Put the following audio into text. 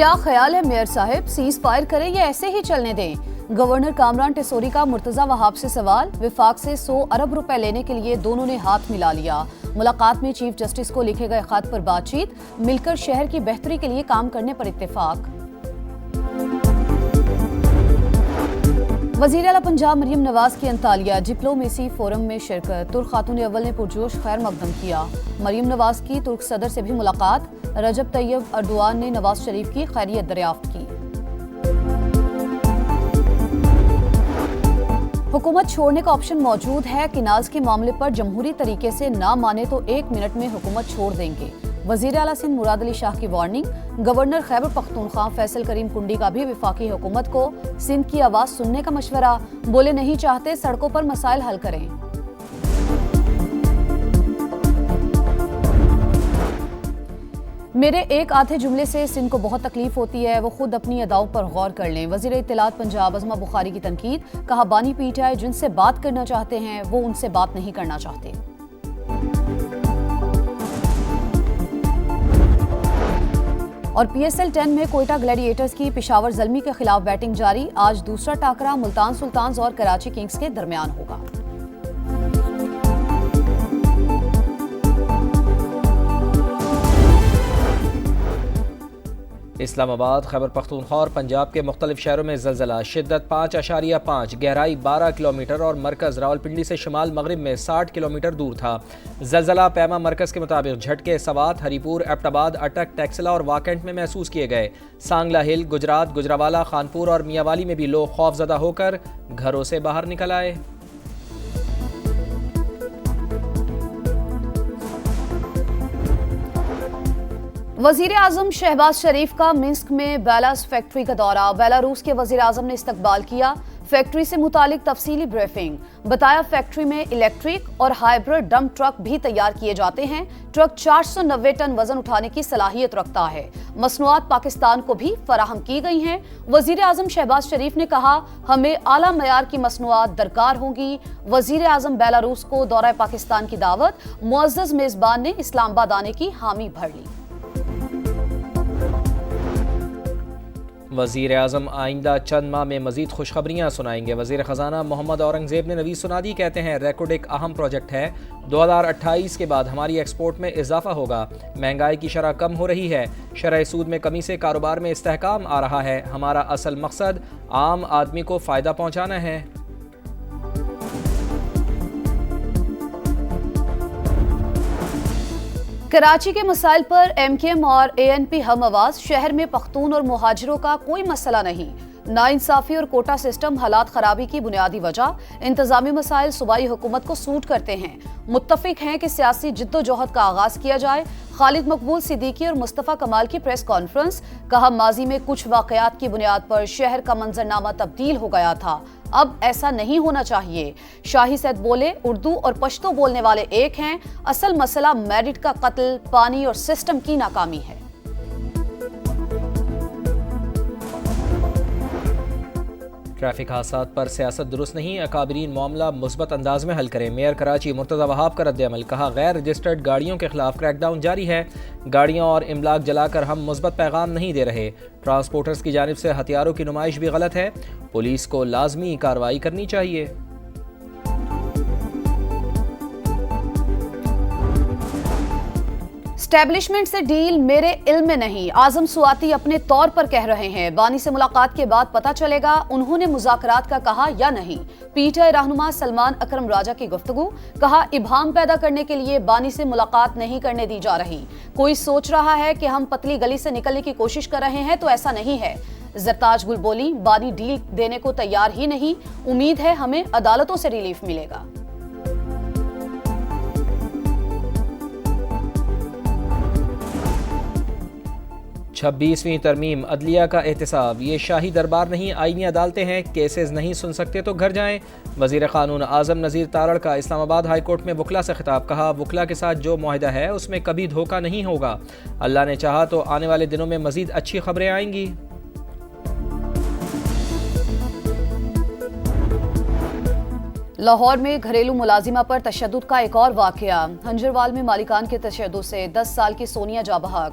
کیا خیال ہے میئر صاحب، سیز فائر کریں یا ایسے ہی چلنے دیں؟ گورنر کامران ٹیسوری کا مرتضی وہاب سے سوال۔ وفاق سے 100 ارب روپے لینے کے لیے دونوں نے ہاتھ ملا لیا۔ ملاقات میں چیف جسٹس کو لکھے گئے خط پر بات چیت، مل کر شہر کی بہتری کے لیے کام کرنے پر اتفاق۔ وزیر اعلیٰ پنجاب مریم نواز کی انطالیہ ڈپلومیسی فورم میں شرکت۔ ترک خاتون اول نے پرجوش خیر مقدم کیا۔ مریم نواز کی ترک صدر سے بھی ملاقات۔ رجب طیب اردوان نے نواز شریف کی خیریت دریافت کی۔ حکومت چھوڑنے کا آپشن موجود ہے، کناز کے معاملے پر جمہوری طریقے سے نہ مانے تو 1 منٹ میں حکومت چھوڑ دیں گے۔ وزیر اعلیٰ سندھ مراد علی شاہ کی وارننگ۔ گورنر خیبر پختونخوا فیصل کریم کنڈی کا بھی وفاقی حکومت کو سندھ کی آواز سننے کا مشورہ، بولے نہیں چاہتے سڑکوں پر مسائل حل کریں۔ میرے ایک آدھے جملے سے سندھ کو بہت تکلیف ہوتی ہے، وہ خود اپنی اداؤں پر غور کر لیں۔ وزیر اطلاعات پنجاب عظمہ بخاری کی تنقید، کہا بانی پی ٹی آئی جن سے بات کرنا چاہتے ہیں وہ ان سے بات نہیں کرنا چاہتے۔ اور پی ایس ایل 10 میں کوئٹہ گلیڈیٹرز کی پشاور زلمی کے خلاف بیٹنگ جاری۔ آج دوسرا ٹاکرا ملتان سلطانز اور کراچی کنگز کے درمیان ہوگا۔ اسلام آباد، خیبر پختونخوا اور پنجاب کے مختلف شہروں میں زلزلہ، شدت 5.5، گہرائی 12 کلومیٹر اور مرکز راولپنڈی سے شمال مغرب میں 60 کلومیٹر دور تھا۔ زلزلہ پیما مرکز کے مطابق جھٹکے سوات، ہری پور، ایبٹ آباد، اٹک، ٹیکسلا اور واکنٹ میں محسوس کیے گئے۔ سانگلا ہل، گجرات، گجراوالا، خانپور اور میاوالی میں بھی لوگ خوف زدہ ہو کر گھروں سے باہر نکل آئے۔ وزیر اعظم شہباز شریف کا منسک میں بیلاس فیکٹری کا دورہ۔ بیلاروس کے وزیر اعظم نے استقبال کیا۔ فیکٹری سے متعلق تفصیلی بریفنگ۔ بتایا فیکٹری میں الیکٹرک اور ہائبرڈ ڈمپ ٹرک بھی تیار کیے جاتے ہیں۔ ٹرک 490 ٹن وزن اٹھانے کی صلاحیت رکھتا ہے۔ مصنوعات پاکستان کو بھی فراہم کی گئی ہیں۔ وزیر اعظم شہباز شریف نے کہا ہمیں اعلیٰ معیار کی مصنوعات درکار ہوں گی۔ وزیر اعظم بیلاروس کو دورہ پاکستان کی دعوت، معزز میزبان نے اسلام آباد آنے کی حامی بھر لی۔ وزیر اعظم آئندہ چند ماہ میں مزید خوشخبریاں سنائیں گے۔ وزیر خزانہ محمد اورنگزیب نے نوید سنادی کہتے ہیں ریکارڈ ایک اہم پروجیکٹ ہے، 2028 کے بعد ہماری ایکسپورٹ میں اضافہ ہوگا، مہنگائی کی شرح کم ہو رہی ہے، شرح سود میں کمی سے کاروبار میں استحکام آ رہا ہے، ہمارا اصل مقصد عام آدمی کو فائدہ پہنچانا ہے۔ کراچی کے مسائل پر ایم کیو ایم اور اے این پی ہم آواز۔ شہر میں پختون اور مہاجروں کا کوئی مسئلہ نہیں۔ ناانصافی اور کوٹا سسٹم حالات خرابی کی بنیادی وجہ۔ انتظامی مسائل صوبائی حکومت کو سوٹ کرتے ہیں۔ متفق ہیں کہ سیاسی جدوجہد کا آغاز کیا جائے۔ خالد مقبول صدیقی اور مصطفیٰ کمال کی پریس کانفرنس، کہا ماضی میں کچھ واقعات کی بنیاد پر شہر کا منظرنامہ تبدیل ہو گیا تھا، اب ایسا نہیں ہونا چاہیے۔ شاہی سید بولے اردو اور پشتو بولنے والے ایک ہیں، اصل مسئلہ میرٹ کا قتل، پانی اور سسٹم کی ناکامی ہے۔ ٹریفک حادثات پر سیاست درست نہیں، اکابرین معاملہ مثبت انداز میں حل کریں۔ میئر کراچی مرتضی وہاب کا رد عمل، کہا غیر رجسٹرڈ گاڑیوں کے خلاف کریک ڈاؤن جاری ہے، گاڑیاں اور املاک جلا کر ہم مثبت پیغام نہیں دے رہے، ٹرانسپورٹرز کی جانب سے ہتھیاروں کی نمائش بھی غلط ہے، پولیس کو لازمی کارروائی کرنی چاہیے۔ اسٹیبلشمنٹ سے ڈیل میرے علم میں نہیں، اعظم سواتی اپنے طور پر کہہ رہے ہیں، بانی سے ملاقات کے بعد پتہ چلے گا انہوں نے مذاکرات کا کہا یا نہیں۔ پی ٹی آئی رہنما سلمان اکرم راجہ کی گفتگو، کہا ابہام پیدا کرنے کے لیے بانی سے ملاقات نہیں کرنے دی جا رہی، کوئی سوچ رہا ہے کہ ہم پتلی گلی سے نکلنے کی کوشش کر رہے ہیں تو ایسا نہیں ہے۔ زرتاج گل بولی بانی ڈیل دینے کو تیار ہی نہیں، امید ہے ہمیں عدالتوں سے ریلیف ملے گا۔ 26ویں ترمیم عدلیہ کا احتساب، یہ شاہی دربار نہیں، آئینی عدالتیں ہیں، کیسز نہیں سن سکتے تو گھر جائیں۔ وزیر قانون اعظم نذیر تارڑ کا اسلام آباد ہائی کورٹ میں وکلا سے خطاب، کہا وکلا کے ساتھ جو معاہدہ ہے اس میں کبھی دھوکہ نہیں ہوگا، اللہ نے چاہا تو آنے والے دنوں میں مزید اچھی خبریں آئیں گی۔ لاہور میں گھریلو ملازمہ پر تشدد کا ایک اور واقعہ، ہنجروال میں مالکان کے تشدد سے 10 سال کی سونیا جاں بحق،